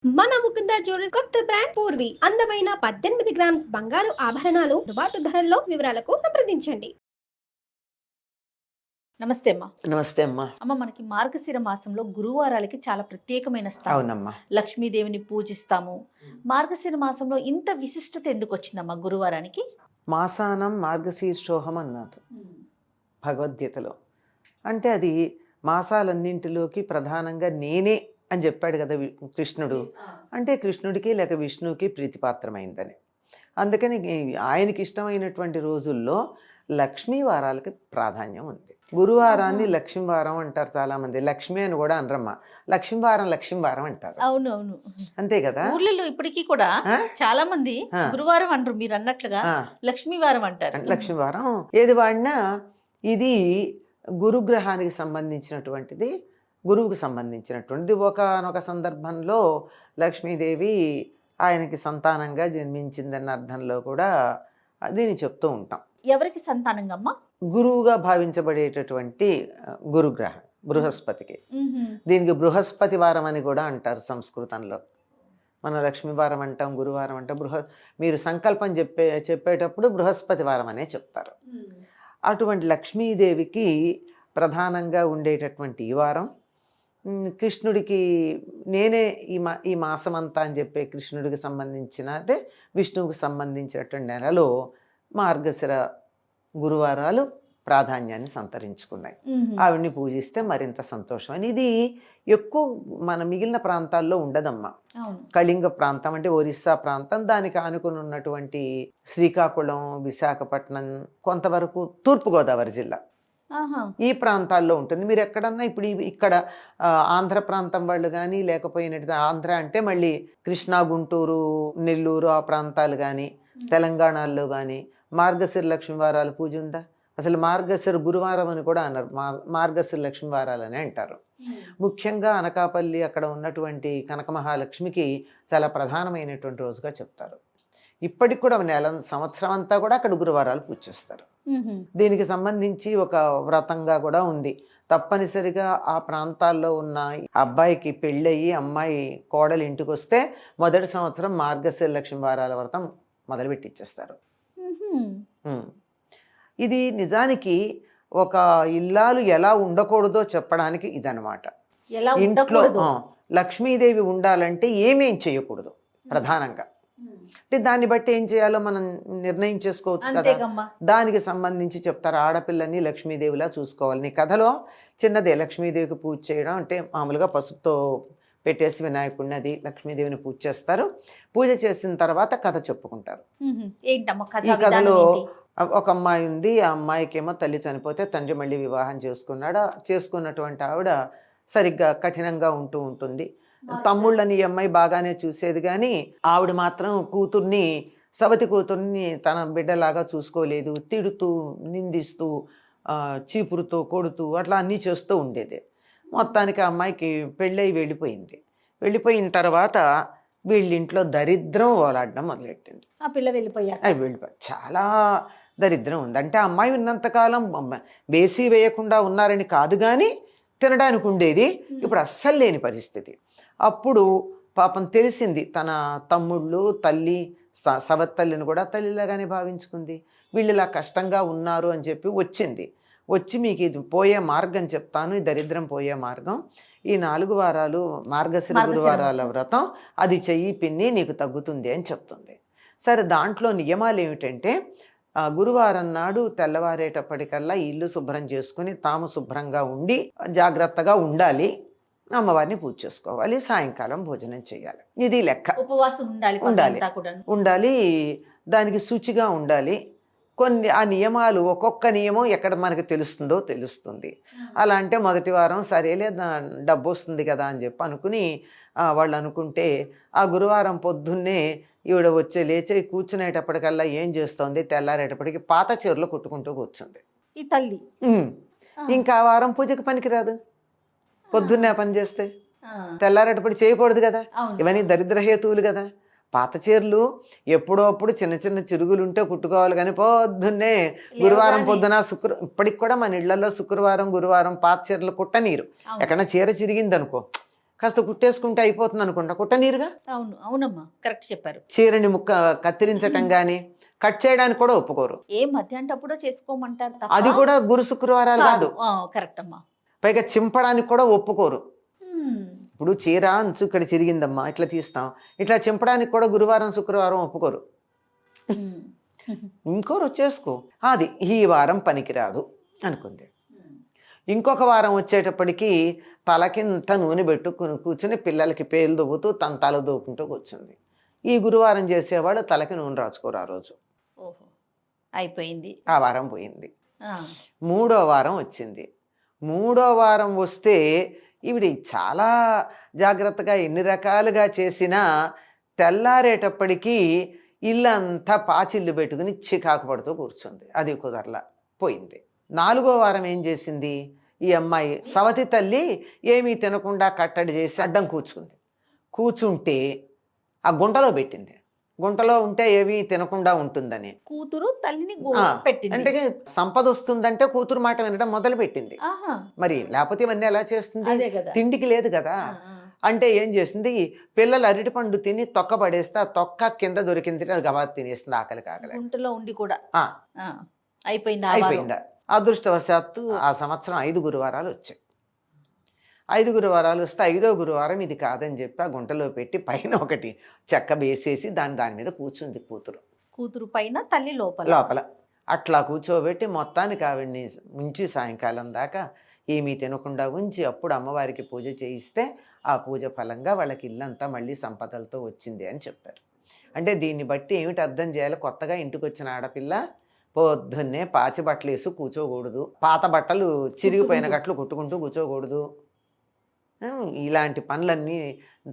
మన ముకుంద జ్యువెలర్స్ కొత్త బ్రాండ్ పూర్వి అందమైన 18 గ్రామ్స్ బంగారు ఆభరణాలు దుబాటు ధరల్లో వివరాలకు సంప్రదించండి. నమస్తే అమ్మా. నమస్తే అమ్మా. అమ్మ, మనకి మార్గశిర మాసంలో గురువారాలకి చాలా ప్రత్యేకమైన స్థానం. అవునమ్మా. లక్ష్మీదేవిని పూజిస్తాము. మార్గశిర మాసంలో ఇంత విశిష్టత ఎందుకు వచ్చిందమ్మా గురువారానికి? మాసానం మార్గశీర్షోహం అన్నారు భగవద్గీతలో. అంటే అది మాసాలన్నింటిలోకి ప్రధానంగా నేనే అని చెప్పాడు కదా కృష్ణుడు. అంటే కృష్ణుడికి లేక విష్ణువుకి ప్రీతిపాత్రమైందని. అందుకని ఆయనకి ఇష్టమైనటువంటి రోజుల్లో లక్ష్మీ వారాలకి ప్రాధాన్యం ఉంది. గురువారాన్ని లక్ష్మీవారం అంటారు చాలామంది. లక్ష్మి అని కూడా అనరమ్మా, లక్ష్మీవారం అంటారు. అవునవును, అంతే కదా. ఊర్లలో ఇప్పటికీ కూడా చాలా మంది గురువారం అంటారు, మీరు అన్నట్లుగా లక్ష్మీవారం అంటారు. లక్ష్మీవారం ఏది వాడినా ఇది గురుగ్రహానికి సంబంధించినటువంటిది, గురువుకు సంబంధించినటువంటిది. ఒకనొక సందర్భంలో లక్ష్మీదేవి ఆయనకి సంతానంగా జన్మించిందన్న అర్థంలో కూడా దీన్ని చెప్తూ ఉంటాం. ఎవరికి సంతానంగా అమ్మా? గురువుగా భావించబడేటటువంటి గురుగ్రహం బృహస్పతికి. దీనికి బృహస్పతి వారం అని కూడా అంటారు సంస్కృతంలో. మనం లక్ష్మీవారం అంటాం, గురువారం అంటాం. మీరు సంకల్పం చెప్పేటప్పుడు బృహస్పతి వారం అనే చెప్తారు. అటువంటి లక్ష్మీదేవికి ప్రధానంగా ఉండేటటువంటి ఈ వారం, కృష్ణుడికి నేనే ఈ మాసం అంతా అని చెప్పే కృష్ణుడికి సంబంధించిన అదే విష్ణువుకి సంబంధించినటువంటి నెలలో మార్గశిర గురువారాలు ప్రాధాన్యాన్ని సంతరించుకున్నాయి. ఆవిడ్ని పూజిస్తే మరింత సంతోషం అని. ఇది ఎక్కువ మన మిగిలిన ప్రాంతాల్లో ఉండదమ్మా. కళింగ ప్రాంతం అంటే ఒరిస్సా ప్రాంతం, దానికి ఆనుకుని ఉన్నటువంటి శ్రీకాకుళం, విశాఖపట్నం, కొంతవరకు తూర్పుగోదావరి జిల్లా, ఈ ప్రాంతాల్లో ఉంటుంది. మీరు ఎక్కడన్నా ఇప్పుడు ఇక్కడ ఆంధ్ర ప్రాంతం వాళ్ళు కానీ, లేకపోయినట్టు ఆంధ్ర అంటే మళ్ళీ కృష్ణా, గుంటూరు, నెల్లూరు ఆ ప్రాంతాలు కానీ, తెలంగాణలో కానీ మార్గశిర లక్ష్మీవారాల పూజ ఉందా? అసలు మార్గశిర గురువారం అని కూడా అన్నారు, మార్గశిర లక్ష్మీవారాలు అని అంటారు. ముఖ్యంగా అనకాపల్లి అక్కడ ఉన్నటువంటి కనక మహాలక్ష్మికి చాలా ప్రధానమైనటువంటి రోజుగా చెప్తారు. ఇప్పటికి కూడా సంవత్సరం అంతా కూడా అక్కడ గురువారాలు పూజ చేస్తారు. దీనికి సంబంధించి ఒక వ్రతంగా కూడా ఉంది. తప్పనిసరిగా ఆ ప్రాంతాల్లో ఉన్న అబ్బాయికి పెళ్ళయి అమ్మాయి కోడలు ఇంటికి వస్తే మొదటి సంవత్సరం మార్గశిర లక్ష్మీ వారాల వ్రతం మొదలుపెట్టిచ్చేస్తారు. ఇది నిజానికి ఒక ఇల్లాలు ఎలా ఉండకూడదో చెప్పడానికి ఇదనమాట. ఇంట్లో లక్ష్మీదేవి ఉండాలంటే ఏమేం చేయకూడదు ప్రధానంగా. అంటే దాన్ని బట్టి ఏం చేయాలో మనం నిర్ణయం చేసుకోవచ్చు కదా. దానికి సంబంధించి చెప్తారు. ఆడపిల్లని లక్ష్మీదేవిలా చూసుకోవాలి. నీ కథలో చిన్నదే లక్ష్మీదేవికి పూజ చేయడం అంటే మామూలుగా పసుపుతో పెట్టేసి వినాయకుడిని అది లక్ష్మీదేవిని పూజ చేస్తారు. పూజ చేసిన తర్వాత కథ చెప్పుకుంటారు. ఈ కథలో ఒక అమ్మాయి ఉంది. ఆ అమ్మాయికి ఏమో తల్లి చనిపోతే తండ్రి మళ్ళీ వివాహం చేసుకున్నాడు. చేసుకున్నటువంటి ఆవిడ సరిగ్గా కఠినంగా ఉంటూ ఉంటుంది. తమ్ముళ్ళని ఈ అమ్మాయి బాగానే చూసేది, కానీ ఆవిడ మాత్రం కూతుర్ని, సవతి కూతుర్ని తన బిడ్డలాగా చూసుకోలేదు. తిడుతూ, నిందిస్తూ, చీపురుతో కొడుతూ అట్లా అన్నీ చేస్తూ ఉండేది. మొత్తానికి ఆ అమ్మాయికి పెళ్ళయి వెళ్ళిపోయింది. వెళ్ళిపోయిన తర్వాత వీళ్ళింట్లో దరిద్రం ఓలాడడం మొదలెట్టింది. ఆ పిల్ల వెళ్ళిపోయి చాలా దరిద్రం ఉంది. అంటే ఆ అమ్మాయి ఉన్నంతకాలం వేసి వేయకుండా ఉన్నారని కాదు, కానీ తినడానికి ఉండేది. ఇప్పుడు అస్సలు లేని పరిస్థితి. అప్పుడు పాపం తెలిసింది, తన తమ్ముళ్ళు, తల్లి, సవత్తల్లిని కూడా తల్లిలాగానే భావించుకుంది. వీళ్ళు ఇలా కష్టంగా ఉన్నారు అని చెప్పి వచ్చింది. వచ్చి మీకు ఇది పోయే మార్గం చెప్తాను, ఈ దరిద్రం పోయే మార్గం, ఈ 4 వారాలు మార్గశిర గురువారాల వ్రతం అది చెయ్యి పిన్ని, నీకు తగ్గుతుంది అని చెప్తుంది. సరే, దాంట్లో నియమాలు ఏమిటంటే గురువారం నాడు తెల్లవారేటప్పటికల్లా ఇల్లు శుభ్రం చేసుకుని తాము శుభ్రంగా ఉండి జాగ్రత్తగా ఉండాలి. అమ్మవారిని పూజ చేసుకోవాలి. సాయంకాలం భోజనం చేయాలి. ఇది లెక్క. ఉపవాసం ఉండాలి. దానికి శుచిగా ఉండాలి. కొన్ని ఆ నియమాలు, ఒక్కొక్క నియమం ఎక్కడ మనకి తెలుస్తుంది. అలా అంటే మొదటి వారం సరేలే డబ్బు వస్తుంది కదా అని చెప్పి అనుకుని వాళ్ళు అనుకుంటే, ఆ గురువారం పొద్దున్నే ఈవిడ లేచి కూర్చునేటప్పటికల్లా ఏం చేస్తోంది, తెల్లారేటప్పటికి పాత చీరలు కుట్టుకుంటూ కూర్చుంది ఈ తల్లి. ఇంకా ఆ వారం పూజకి పనికిరాదు. పొద్దున్నే పని చేస్తే తెల్లారేటప్పుడు చేయకూడదు కదా. ఇవన్నీ దరిద్రహేతువులు కదా. పాత చీరలు ఎప్పుడో అప్పుడు చిన్న చిన్న చిరుగులు ఉంటే కుట్టుకోవాలి, కానీ పొద్దున్నే గురువారం పొద్దున ఇప్పటికి కూడా మన ఇళ్లలో శుక్రవారం, గురువారం పాత చీరలు కుట్టనీరు. ఎక్కడన్నా చీర చిరిగింది అనుకో, కాస్త కుట్టేసుకుంటే అయిపోతుంది అనుకుంటా, కుట్టనీరుగా. అవును అవునమ్మా, కరెక్ట్ చెప్పారు. చీరని ముక్క కత్తిరించటం కానీ కట్ చేయడానికి కూడా ఒప్పుకోరు. ఏ మధ్యాంటప్పుడో చేసుకోమంటారు తప్ప అది కూడా గురు శుక్రవారాలు కాదు. కరెక్ట్ అమ్మా. పైగా చింపడానికి కూడా ఒప్పుకోరు. ఉమ్. ఇప్పుడు చీర అంచు ఇక్కడ చిరిగిందమ్మా, ఇట్లా తీస్తాం, ఇట్లా చింపడానికి కూడా గురువారం శుక్రవారం ఒప్పుకోరు. ఉమ్. ఇంకో రోజు చేసుకో, అది ఈ వారం పనికిరాదు అనుకుంది. ఇంకొక వారం వచ్చేటప్పటికి తలకింత నూనె పెట్టుకుని కూర్చుని పిల్లలకి పేలు దువ్వుతూ తన తల దూకుంటూ కూర్చుంది. ఈ గురువారం చేసేవాళ్ళు తలకి నూనె రాచుకోరు ఆ రోజు. ఓహో, అయిపోయింది. ఆ వారం పోయింది. ఆ. మూడో వారం వచ్చింది. మూడో వారం వస్తే ఈవిడ చాలా జాగ్రత్తగా ఎన్ని రకాలుగా చేసినా తెల్లారేటప్పటికీ ఇల్లంతా పాచిళ్ళు పెట్టుకుని చికాకు పడుతూ కూర్చుంది. అది కుదరలా, పోయింది. నాలుగో వారం ఏం చేసింది ఈ అమ్మాయి, సవతి తల్లి ఏమీ తినకుండా కట్టడి చేసి అడ్డం కూర్చుంటే ఆ గుంటలో పెట్టింది. గుంటలో ఉంటే ఏవి తినకుండా ఉంటుందని కూతురు తల్లిని పెట్టింది. అంటే సంపద వస్తుందంటే కూతురు మాట వినడం మొదలు పెట్టింది. ఆహా. మరి లేకపోతే ఇవన్నీ ఎలా చేస్తుంది, అదే కదా. తిండికి లేదు కదా. అంటే ఏం చేసింది, పిల్లలు అరటిపండు తిని తొక్క పడేస్తే ఆ తొక్క కింద దొరికింది, అది గవా తినేస్తుంది ఆకలి కాకలే. గుంటలో ఉండి కూడా అయిపోయిందా? అయిపోయిందా. అదృష్టవశాత్తు ఆ సంవత్సరం 5 గురువారాలు వచ్చాయి. 5 గురువారాలు వస్తే 5వ గురువారం ఇది కాదని చెప్పి ఆ గుంటలో పెట్టి పైన ఒకటి చెక్క వేసేసి దాని మీద కూర్చుంది కూతురు పైన, తల్లి లోపల. అట్లా కూర్చోబెట్టి మొత్తానికి ఆవిడ్ని ఉంచి సాయంకాలం దాకా ఏమీ తినకుండా ఉంచి అప్పుడు అమ్మవారికి పూజ చేయిస్తే ఆ పూజ ఫలంగా వాళ్ళకి ఇల్లంతా మళ్ళీ సంపదలతో వచ్చింది అని చెప్పారు. అంటే దీన్ని బట్టి ఏమిటి అర్థం చేయాలి, కొత్తగా ఇంటికి వచ్చిన ఆడపిల్ల పొద్దున్నే పాచి బట్టలు వేసి కూర్చోకూడదు, పాత బట్టలు చిరిగిపోయిన గట్లు కుట్టుకుంటూ కూర్చోకూడదు, ఇలాంటి పనులన్నీ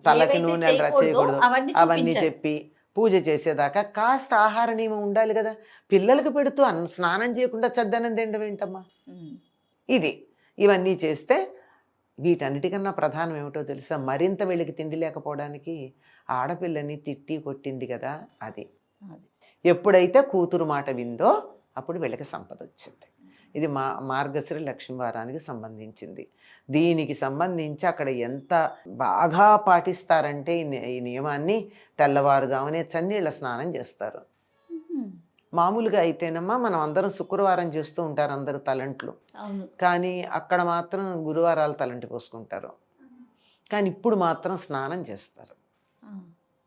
తలకి నూనెలు రచేయకూడదు అవన్నీ చెప్పి పూజ చేసేదాకా కాస్త ఆహార నియమం ఉండాలి కదా. పిల్లలకి పెడుతూ స్నానం చేయకుండా చద్దనం తినడం ఏంటమ్మా. ఇవన్నీ చేస్తే వీటన్నిటికన్నా ప్రధానం ఏమిటో తెలుసా, మరింత వీళ్ళకి తిండి లేకపోవడానికి ఆడపిల్లని తిట్టి కొట్టింది కదా. అది ఎప్పుడైతే కూతురు మాట విందో అప్పుడు వీళ్ళకి సంపద వచ్చింది. ఇది మార్గశిర లక్ష్మీ వారానికి సంబంధించింది. దీనికి సంబంధించి అక్కడ ఎంత బాగా పాటిస్తారంటే ఈ నియమాన్ని, తెల్లవారుజామునే చన్నీళ్ళ స్నానం చేస్తారు. మామూలుగా అయితేనమ్మా మనం అందరం శుక్రవారం చేస్తూ ఉంటారు అందరూ తలంట్లు, కానీ అక్కడ మాత్రం గురువారాలు తలంటి పోసుకుంటారు. కానీ ఇప్పుడు మాత్రం స్నానం చేస్తారు.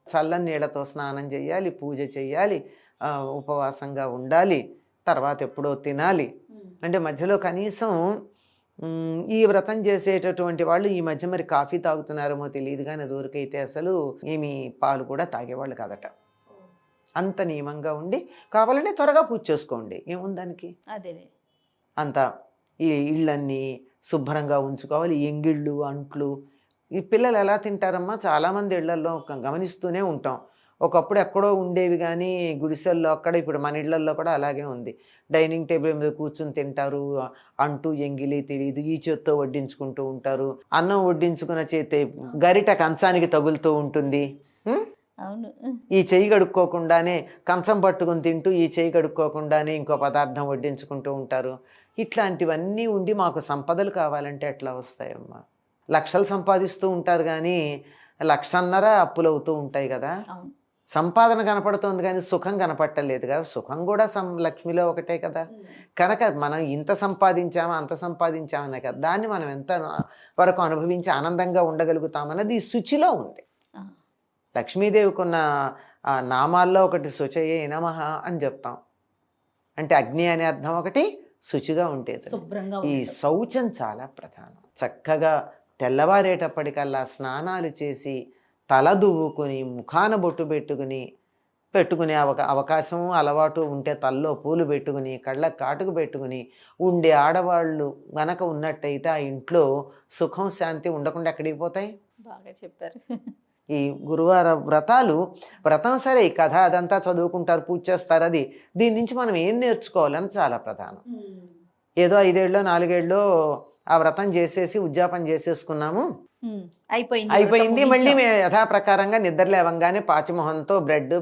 చల్లని నీళ్ళతో స్నానం చేయాలి, పూజ చేయాలి, ఉపవాసంగా ఉండాలి, తర్వాత ఎప్పుడో తినాలి. అంటే మధ్యలో కనీసం ఈ వ్రతం చేసేటటువంటి వాళ్ళు ఈ మధ్య మరి కాఫీ తాగుతున్నారేమో తెలియదు, కానీ దూరకైతే అసలు ఏమి పాలు కూడా తాగేవాళ్ళు కాదట. అంత నియమంగా ఉండి కావాలంటే త్వరగా పూజ చేసుకోండి, ఏముందానికి. అదే అంత ఈ ఇళ్ళన్నీ శుభ్రంగా ఉంచుకోవాలి. ఎంగిళ్ళు అంట్లు ఈ పిల్లలు ఎలా తింటారమ్మా, చాలామంది ఇళ్లల్లో గమనిస్తూనే ఉంటాం. ఒకప్పుడు ఎక్కడో ఉండేవి కానీ గుడిసెల్లో అక్కడ, ఇప్పుడు మన ఇళ్లల్లో కూడా అలాగే ఉంది. డైనింగ్ టేబుల్ మీద కూర్చుని తింటారు, అంటూ ఎంగిలి తెలియదు, ఈ చేత్తో వడ్డించుకుంటూ ఉంటారు. అన్నం వడ్డించుకున్న చేతే గరిట కంచానికి తగులుతూ ఉంటుంది. ఈ చెయ్యి కడుక్కోకుండానే కంచం పట్టుకుని తింటూ ఈ చెయ్యి కడుక్కోకుండానే ఇంకో పదార్థం వడ్డించుకుంటూ ఉంటారు. ఇట్లాంటివన్నీ ఉండి మాకు సంపదలు కావాలంటే ఎట్లా వస్తాయమ్మా. లక్షలు సంపాదిస్తూ ఉంటారు కానీ 1.5 అప్పులవుతూ ఉంటాయి కదా. సంపాదన కనపడుతుంది కానీ సుఖం కనపట్టలేదు కదా. సుఖం కూడా లక్ష్మిలో ఒకటే కదా. కనుక మనం ఇంత సంపాదించామా అంత సంపాదించామనే కదా, దాన్ని మనం ఎంత వరకు అనుభవించి ఆనందంగా ఉండగలుగుతామన్నది ఈ శుచిలో ఉంది. లక్ష్మీదేవికి ఉన్న నామాల్లో ఒకటి శుచయే నమః అని చెప్తాం. అంటే అగ్ని అనే అర్థం ఒకటి, శుచిగా ఉండేది. ఈ శౌచం చాలా ప్రధానం. చక్కగా తెల్లవారేటప్పటికల్లా స్నానాలు చేసి తల దువ్వుకొని ముఖాన బొట్టు పెట్టుకునే అవకాశం అలవాటు ఉంటే తల్లో పూలు పెట్టుకుని కళ్ళకు కాటుకు పెట్టుకుని ఉండే ఆడవాళ్ళు గనక ఉన్నట్టయితే ఆ ఇంట్లో సుఖం శాంతి ఉండకుండా ఎక్కడికి పోతాయి. బాగా చెప్పారు. ఈ గురువార వ్రతం సరే, ఈ కథ అదంతా చదువుకుంటారు, పూజ చేస్తారు. దీని నుంచి మనం ఏం నేర్చుకోవాలని చాలా ప్రధానం. ఏదో 5 ఏళ్ళో 4 ఏళ్ళో ఆ వ్రతం చేసేసి ఉద్యాపన చేసేసుకున్నాము, అయిపోయింది, మళ్ళీ మేము యథాప్రకారంగా నిద్ర లేవంగానే పాచిమొహంతో బ్రెడ్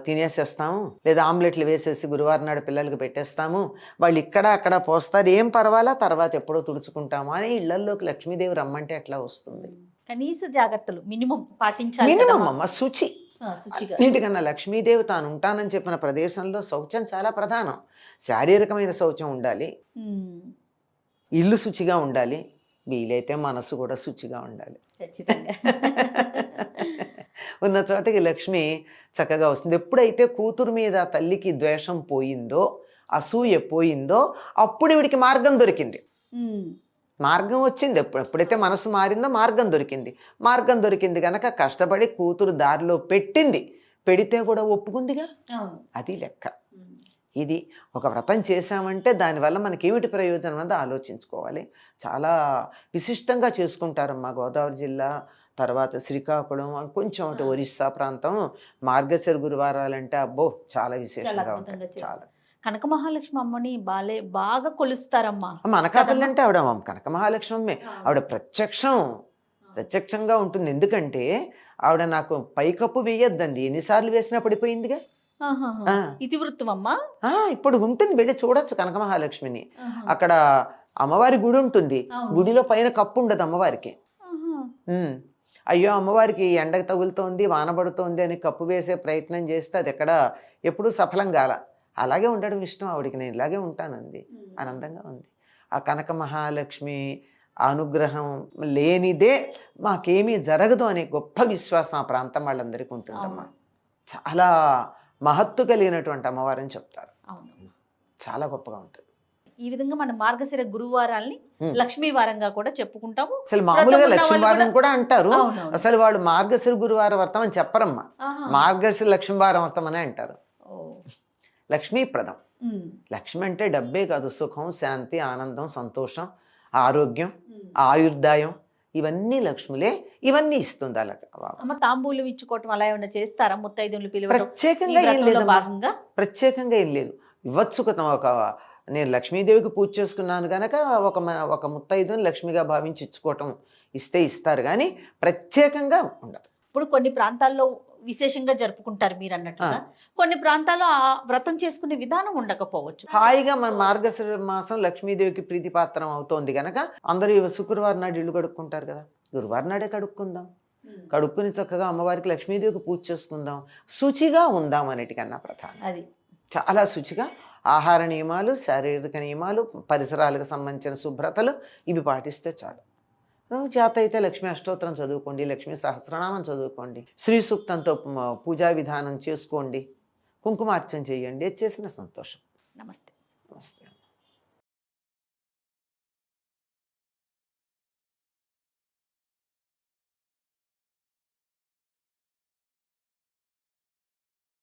తినేసేస్తాము, లేదా ఆమ్లెట్లు వేసేసి గురువారం నాడు పిల్లలకి పెట్టేస్తాము, వాళ్ళు ఇక్కడ అక్కడ పోస్తారు, ఏం పర్వాలా, తర్వాత ఎప్పుడో తుడుచుకుంటాము అని ఇళ్లల్లోకి లక్ష్మీదేవి రమ్మంటే ఎట్లా వస్తుంది. కనీస జాగ్రత్తలు మినిమం పాటించాలి మినిమం కదమ్మా. అమ్మ శుచి. శుచిగా. అన్నిటికన్నా లక్ష్మీదేవి తాను ఉంటానని చెప్పిన ప్రదేశంలో శౌచం చాలా ప్రధానం. శారీరకమైన శౌచం ఉండాలి, ఇల్లు శుచిగా ఉండాలి, వీలైతే మనసు కూడా శుచిగా ఉండాలి. ఖచ్చితంగా. ఉన్న చోటకి లక్ష్మి చక్కగా వస్తుంది. ఎప్పుడైతే కూతురు మీద తల్లికి ద్వేషం పోయిందో, అసూయ పోయిందో, అప్పుడు వీడికి మార్గం దొరికింది. మార్గం వచ్చింది. ఎప్పుడైతే మనసు మారిందో మార్గం దొరికింది. మార్గం దొరికింది కనుక కష్టపడి కూతురు దారిలో పెట్టింది. పెడితే కూడా ఒప్పుకుందిగా, అది లెక్క. ఇది ఒక వ్రతం చేశామంటే దానివల్ల మనకి ఏమిటి ప్రయోజనం అన్నది ఆలోచించుకోవాలి. చాలా విశిష్టంగా చేసుకుంటారమ్మా గోదావరి జిల్లా, తర్వాత శ్రీకాకుళం, కొంచెం అటు ఒరిస్సా ప్రాంతం మార్గశిర గురువారాలంటే అబ్బో చాలా విశేషంగా ఉంటాయి. చాలా. కనక మహాలక్ష్మి అమ్మని బాగా కొలుస్తారమ్మా. అనకాపల్లి అంటే ఆవిడ కనక మహాలక్ష్మి, ఆవిడ ప్రత్యక్షంగా ఉంటుంది. ఎందుకంటే ఆవిడ నాకు పైకప్పు వేయొద్దండి, ఎన్నిసార్లు వేసినా పడిపోయిందిగా. ఇతివృత్తం అమ్మా. ఇప్పుడు ఉంటుంది, వెళ్ళి చూడొచ్చు కనక మహాలక్ష్మిని. అక్కడ అమ్మవారి గుడి ఉంటుంది, గుడిలో పైన కప్పు ఉండదు అమ్మవారికి. అయ్యో అమ్మవారికి ఎండ తగులుతోంది, వానబడుతోంది అని కప్పు వేసే ప్రయత్నం చేస్తే అది ఎక్కడ ఎప్పుడూ సఫలం కాల. అలాగే ఉండడం ఇష్టం ఆవిడికి, నేను ఇలాగే ఉంటానంది. ఆనందంగా ఉంది. ఆ కనక మహాలక్ష్మి అనుగ్రహం లేనిదే మాకేమీ జరగదు అనే గొప్ప విశ్వాసం ఆ ప్రాంతం వాళ్ళందరికీ ఉంటుందమ్మా. చాలా మహత్తు కలిగినటువంటి అమ్మవారని చెప్తారు. చాలా గొప్పగా ఉంటుంది. ఈ విధంగా మన మార్గశిర గురువారాల్ని లక్ష్మీ వారంగా కూడా చెప్పుకుంటాము. అసలు మామూలుగా లక్ష్మీ వారం కూడా అంటారు. అసలు వాళ్ళు మార్గశిర గురువార వ్రతం అని చెప్పరమ్మా, మార్గశిర లక్ష్మీ వారం వ్రతం అనే అంటారు. లక్ష్మీప్రదం. లక్ష్మి అంటే డబ్బే కాదు, సుఖం, శాంతి, ఆనందం, సంతోషం, ఆరోగ్యం, ఆయుర్దాయం, ఇవన్నీ లక్ష్ములే. ఇవన్నీ ఇస్తుంది అలా. తాంబూలం ఇచ్చుకోవటం అలా ఏమైనా చేస్తారా? ముత్తైదువులు పిలవడం ప్రత్యేకంగా ఏం లేదు, ప్రత్యేకంగా ఏం లేదు. ఇవ్వచ్చు కదా. నేను లక్ష్మీదేవికి పూజ చేసుకున్నాను కనుక ఒక ముత్తైదుని లక్ష్మిగా భావించి ఇచ్చుకోవటం, ఇస్తే ఇస్తారు, కానీ ప్రత్యేకంగా ఉండదు. ఇప్పుడు కొన్ని ప్రాంతాల్లో విశేషంగా జరుపుకుంటారు మీరు అన్నట్టుగా, కొన్ని ప్రాంతాల్లో ఆ వ్రతం చేసుకునే విధానం ఉండకపోవచ్చు. హాయిగా మన మార్గశిర మాసం లక్ష్మీదేవికి ప్రీతిపాత్రం అవుతోంది కనుక అందరూ శుక్రవారం నాడు ఇల్లు కడుక్కుంటారు కదా, గురువారం నాడే కడుక్కుందాం. కడుక్కుని చక్కగా అమ్మవారికి లక్ష్మీదేవికి పూజ చేసుకుందాం, శుచిగా ఉందాం. అన్నిటికన్నా ప్రధానం అది. చాలా శుచిగా ఆహార నియమాలు, శారీరక నియమాలు, పరిసరాలకు సంబంధించిన శుభ్రతలు ఇవి పాటిస్తే చాలు. చేత అయితే లక్ష్మీ అష్టోత్తరం చదువుకోండి, లక్ష్మీ సహస్రనామం చదువుకోండి, శ్రీ సూక్తంతో పూజా విధానం చేసుకోండి, కుంకుమార్చన చేయండి, చేసిన సంతోషం. నమస్తే. నమస్తే.